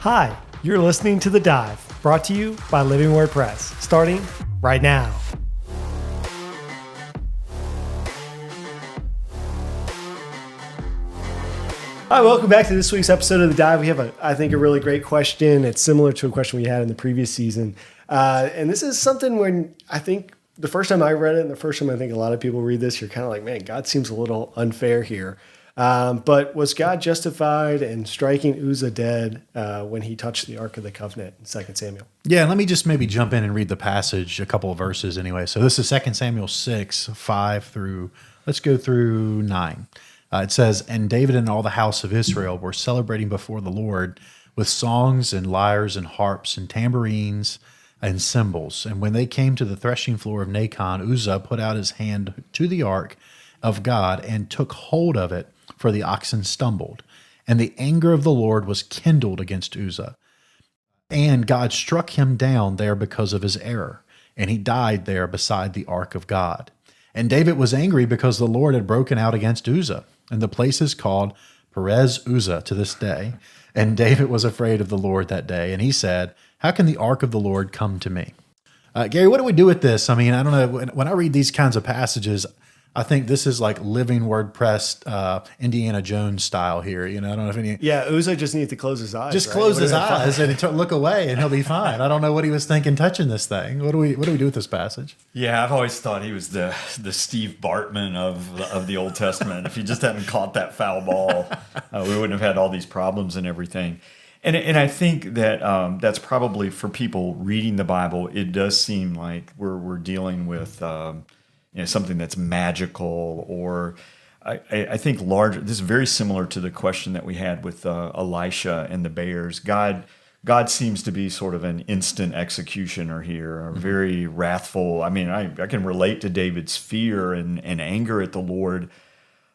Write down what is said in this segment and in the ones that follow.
Hi, you're listening to The Dive, brought to you by Living WordPress, starting right now. Hi, welcome back to this week's episode of The Dive. We have, I think, a really great question. It's similar to a question we had in the previous season. And this is something when I think the first time I read it and the first time I think a lot of people read this, you're kind of like, man, God seems a little unfair here. But was God justified in striking Uzzah dead when he touched the Ark of the Covenant in 2 Samuel? Yeah, let me just maybe jump in and read the passage, a couple of verses anyway. So this is 2 Samuel 6, 5 through, let's go through 9. It says, "And David and all the house of Israel were celebrating before the Lord with songs and lyres and harps and tambourines and cymbals. And when they came to the threshing floor of Nacon, Uzzah put out his hand to the ark of God and took hold of it, for the oxen stumbled. And the anger of the Lord was kindled against Uzzah. And God struck him down there because of his error, and he died there beside the ark of God. And David was angry because the Lord had broken out against Uzzah, and the place is called Perez Uzzah to this day. And David was afraid of the Lord that day, and he said, 'How can the ark of the Lord come to me?'" Gary, what do we do with this? I mean, I don't know. When I read these kinds of passages, I think this is like living WordPress, Indiana Jones style here. You know, I don't know if any. Yeah, Uzzah just needs to close his eyes. Just close his eyes and look away, and he'll be fine. I don't know what he was thinking touching this thing. What do we do with this passage? Yeah, I've always thought he was the Steve Bartman of the Old Testament. If he just hadn't caught that foul ball, we wouldn't have had all these problems and everything. And I think that that's probably for people reading the Bible. It does seem like we're dealing with something that's magical, or I think larger. This is very similar to the question that we had with Elisha and the bears. God seems to be sort of an instant executioner here, or very wrathful. I mean, I can relate to David's fear and anger at the Lord.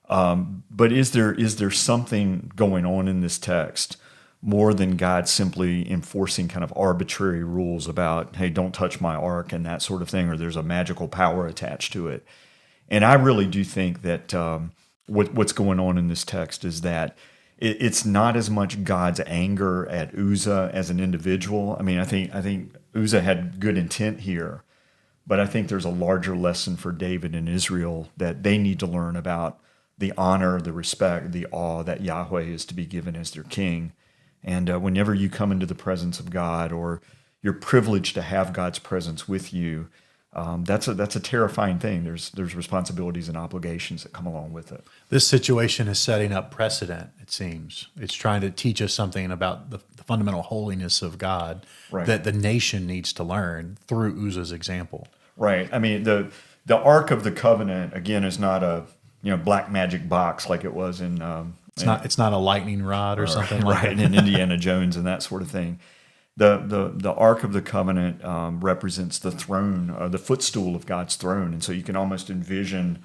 But is there something going on in this text more than God simply enforcing kind of arbitrary rules about, hey, don't touch my ark and that sort of thing, or there's a magical power attached to it? And I really do think that what's going on in this text is that it's not as much God's anger at Uzzah as an individual. I mean, I think Uzzah had good intent here, but I think there's a larger lesson for David and Israel that they need to learn about the honor, the respect, the awe that Yahweh is to be given as their king. And whenever you come into the presence of God, or you're privileged to have God's presence with you, that's a terrifying thing. There's responsibilities and obligations that come along with it. This situation is setting up precedent, it seems. It's trying to teach us something about the fundamental holiness of God, right, that the nation needs to learn through Uzzah's example. Right. I mean, the Ark of the Covenant, again, is not a black magic box like it was in... It's not a lightning rod or something like that. Right, in Indiana Jones and that sort of thing. The Ark of the Covenant represents the throne, the footstool of God's throne, and so you can almost envision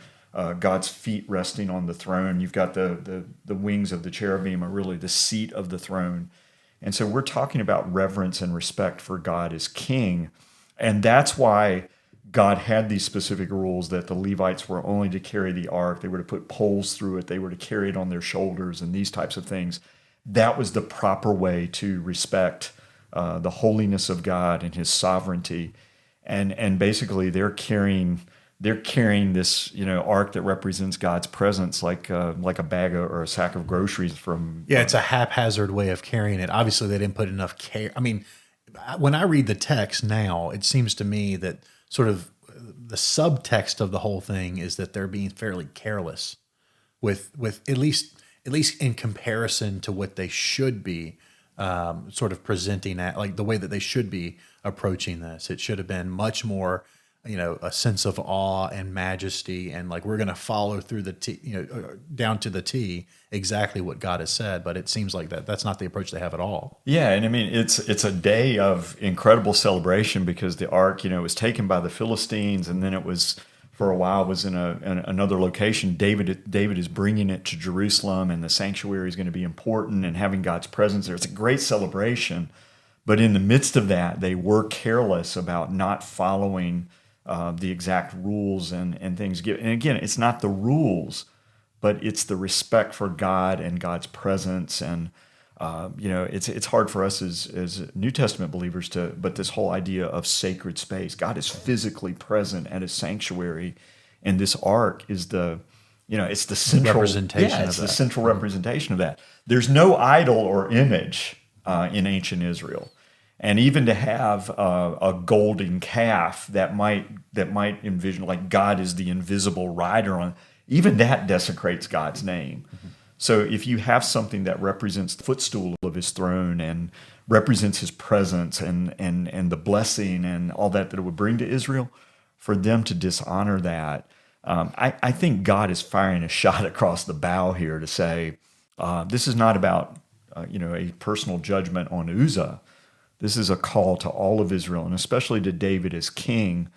God's feet resting on the throne. You've got the wings of the cherubim are really the seat of the throne, and so we're talking about reverence and respect for God as King, and that's why God had these specific rules that the Levites were only to carry the ark. They were to put poles through it. They were to carry it on their shoulders and these types of things. That was the proper way to respect the holiness of God and his sovereignty. And basically they're carrying this, ark that represents God's presence like a bag or a sack of groceries from... Yeah, it's a haphazard way of carrying it. Obviously they didn't put enough care. I mean, when I read the text now, it seems to me that sort of the subtext of the whole thing is that they're being fairly careless with at least in comparison to what they should be sort of presenting at, like the way that they should be approaching this. It should have been much more, a sense of awe and majesty, and like we're going to follow through the T, down to the T exactly what God has said. But it seems like that's not the approach they have at all. Yeah, and I mean it's a day of incredible celebration because the ark, was taken by the Philistines, and then it was for a while was in another location. David is bringing it to Jerusalem, and the sanctuary is going to be important, and having God's presence there. It's a great celebration, but in the midst of that, they were careless about not following the exact rules and things. And again, it's not the rules, but it's the respect for God and God's presence. And It's hard for us as New Testament believers but this whole idea of sacred space. God is physically present at His sanctuary, and this ark is it's the central representation of it's the that. central representation of that. There's no idol or image in ancient Israel, and even to have a golden calf that might envision like God is the invisible rider on, even that desecrates God's name. So if you have something that represents the footstool of His throne and represents His presence and the blessing and all that it would bring to Israel, for them to dishonor that, I think God is firing a shot across the bow here to say, this is not about a personal judgment on Uzzah. This is a call to all of Israel, and especially to David as king,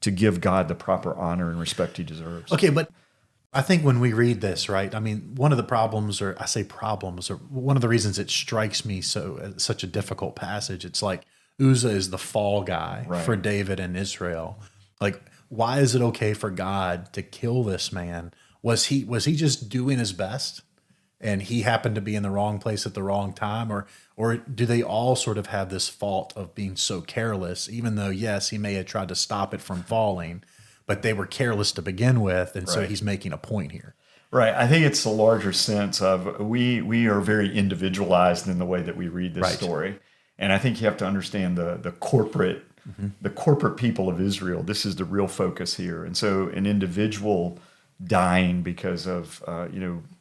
to give God the proper honor and respect He deserves. Okay, but I think when we read this, right, I mean, one of the problems, or I say problems, or one of the reasons it strikes me such a difficult passage, it's like Uzzah is the fall guy for David and Israel. Like, why is it okay for God to kill this man? Was he just doing his best, and he happened to be in the wrong place at the wrong time, or do they all sort of have this fault of being so careless, even though, yes, he may have tried to stop it from falling, but they were careless to begin with, and so he's making a point here. Right. I think it's a larger sense of we are very individualized in the way that we read this story. And I think you have to understand the corporate people of Israel. This is the real focus here. And so an individual dying because of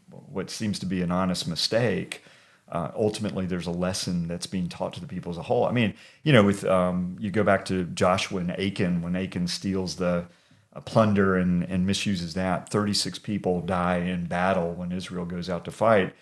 what seems to be an honest mistake, ultimately there's a lesson that's being taught to the people as a whole. I mean, with you go back to Joshua and Achan, when Achan steals the plunder and misuses that, 36 people die in battle when Israel goes out to fight.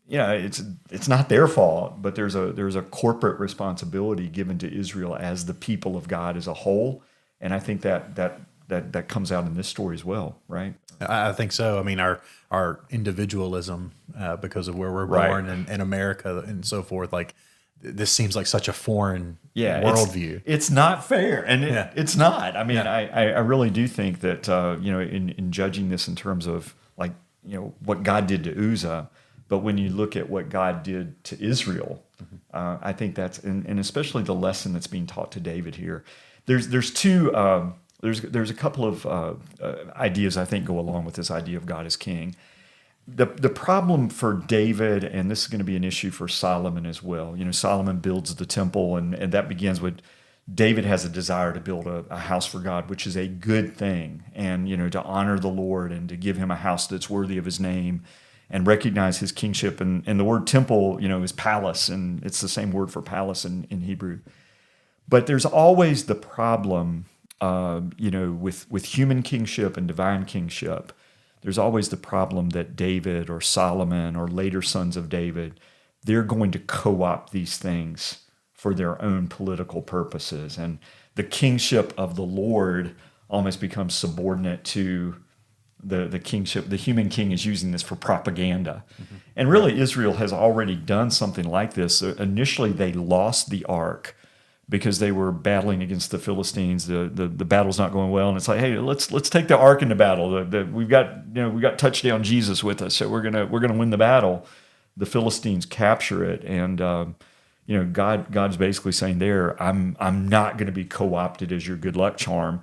It's not their fault, but there's a corporate responsibility given to Israel as the people of God as a whole, and I think that comes out in this story as well, right? I think so. I mean, our individualism, because of where we're born in America and so forth, like this seems like such a foreign worldview. It's not fair, and it's not. I mean, I really do think that in judging this in terms of what God did to Uzzah, but when you look at what God did to Israel, I think that's and especially the lesson that's being taught to David here. There's a couple of ideas I think go along with this idea of God as king. The problem for David, and this is going to be an issue for Solomon as well. Solomon builds the temple, and that begins with David has a desire to build a house for God, which is a good thing, and to honor the Lord and to give Him a house that's worthy of His name and recognize His kingship. And the word temple, is palace, and it's the same word for palace in Hebrew. But there's always the problem, with human kingship and divine kingship. There's always the problem that David or Solomon or later sons of David, they're going to co-opt these things for their own political purposes. And the kingship of the Lord almost becomes subordinate to the kingship. The human king is using this for propaganda. And really, Israel has already done something like this. Initially, they lost the ark because they were battling against the Philistines. The battle's not going well, and it's like, hey, let's take the ark into battle. We've got touchdown Jesus with us, so we're gonna win the battle. The Philistines capture it, and God's basically saying there, I'm not going to be co-opted as your good luck charm.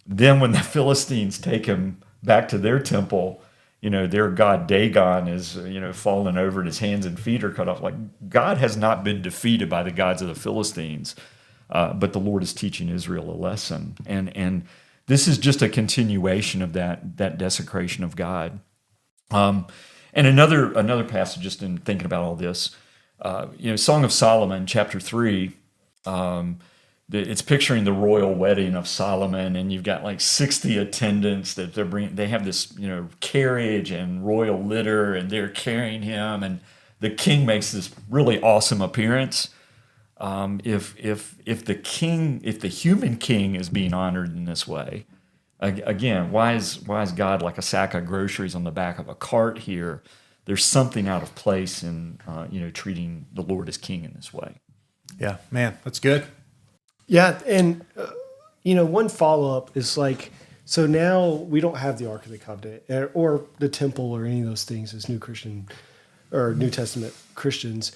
Then when the Philistines take him back to their temple, their god Dagon is fallen over and his hands and feet are cut off. Like, God has not been defeated by the gods of the Philistines. But the Lord is teaching Israel a lesson, and this is just a continuation of that desecration of God. And another passage, just in thinking about all this, Song of Solomon, chapter 3. It's picturing the royal wedding of Solomon, and you've got like 60 attendants that they're bringing. They have this carriage and royal litter, and they're carrying him, and the king makes this really awesome appearance. If the human king is being honored in this way, again, why is God like a sack of groceries on the back of a cart here? There's something out of place in treating the Lord as king in this way. Yeah, man, that's good. Yeah, and one follow up is like, so now we don't have the Ark of the Covenant or the temple or any of those things as New Christian or New Testament Christians.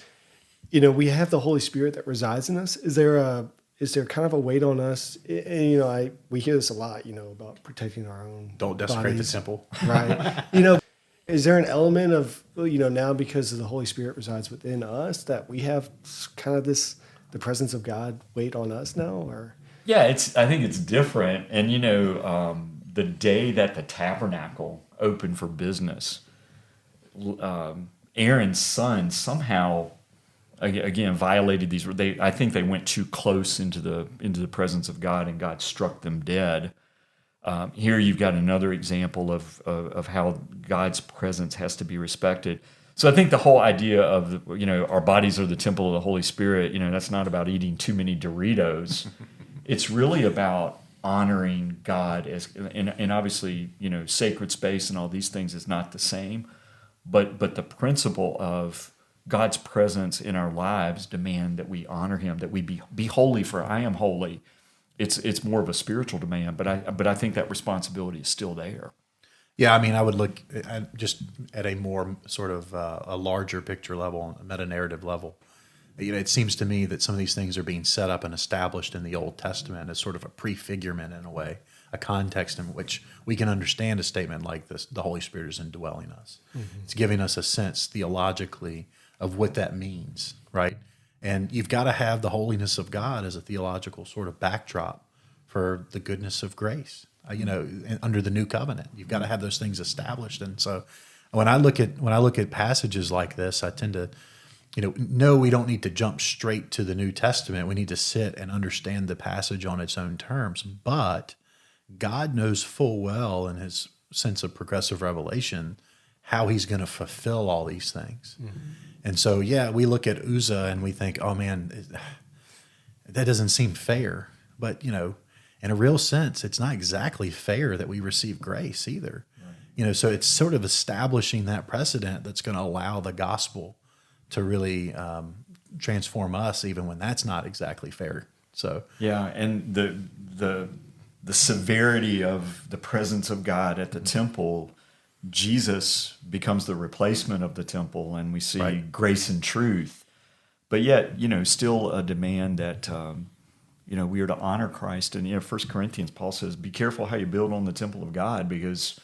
we have the Holy Spirit that resides in us. Is there kind of a weight on us? And, we hear this a lot, about protecting our own Don't desecrate bodies. the temple. Right. Is there an element of, now because of the Holy Spirit resides within us that we have kind of the presence of God weight on us now? Or Yeah, I think it's different. And, the day that the tabernacle opened for business, Aaron's son somehow, again, violated these. I think they went too close into the presence of God, and God struck them dead. Here you've got another example of how God's presence has to be respected. So I think the whole idea of our bodies are the temple of the Holy Spirit. That's not about eating too many Doritos. It's really about honoring God and obviously sacred space and all these things is not the same, but the principle of God's presence in our lives demand that we honor Him, that we be holy, for I am holy. It's more of a spiritual demand, but I think that responsibility is still there. Yeah, I mean, I would look just at a more sort of a larger picture level, a meta-narrative level. It seems to me that some of these things are being set up and established in the Old Testament as sort of a prefigurement in a way, a context in which we can understand a statement like this: the Holy Spirit is indwelling us. Mm-hmm. It's giving us a sense theologically of what that means, right? And you've got to have the holiness of God as a theological sort of backdrop for the goodness of grace. Under the new covenant, you've got to have those things established. And so, when I look at passages like this, I tend to, no, we don't need to jump straight to the New Testament. We need to sit and understand the passage on its own terms. But God knows full well, in His sense of progressive revelation, how He's going to fulfill all these things. Mm-hmm. And so, yeah, we look at Uzzah and we think, oh man, that doesn't seem fair. But in a real sense, it's not exactly fair that we receive grace either. Right. So it's sort of establishing that precedent that's going to allow the gospel to really transform us, even when that's not exactly fair. So yeah, and the severity of the presence of God at the temple, Jesus becomes the replacement of the temple, and we see grace and truth. But yet, still a demand that. We are to honor Christ. And 1 Corinthians, Paul says, be careful how you build on the temple of God, because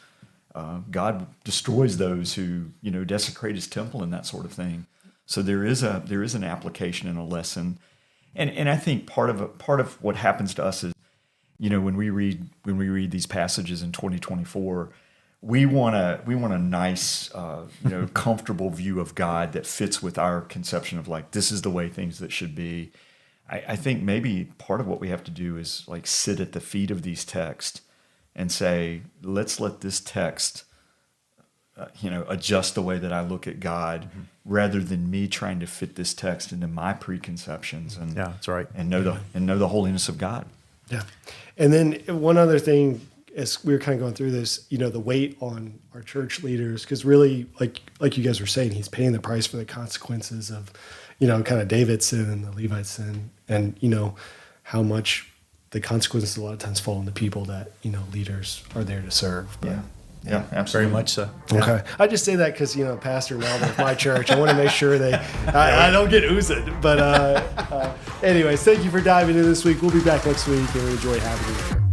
God destroys those who, desecrate His temple and that sort of thing. So there is an application and a lesson. And I think part of what happens to us is, when we read these passages in 2024, we want a nice, comfortable view of God that fits with our conception of this is the way things that should be. I think maybe part of what we have to do is sit at the feet of these texts and say, let's let this text, adjust the way that I look at God, mm-hmm. rather than me trying to fit this text into my preconceptions. And yeah, that's right. And know the holiness of God. Yeah, and then one other thing, as we were kind of going through this, the weight on our church leaders, because really, like you guys were saying, He's paying the price for the consequences of. Kind of David's sin and the Levite's sin, and how much the consequences a lot of times fall on the people that leaders are there to serve. But, yeah, absolutely, very much so. Okay, I just say that because pastor now of my church, I want to make sure I don't get Uzzah. But anyways, thank you for diving in this week. We'll be back next week, and we enjoy having you here.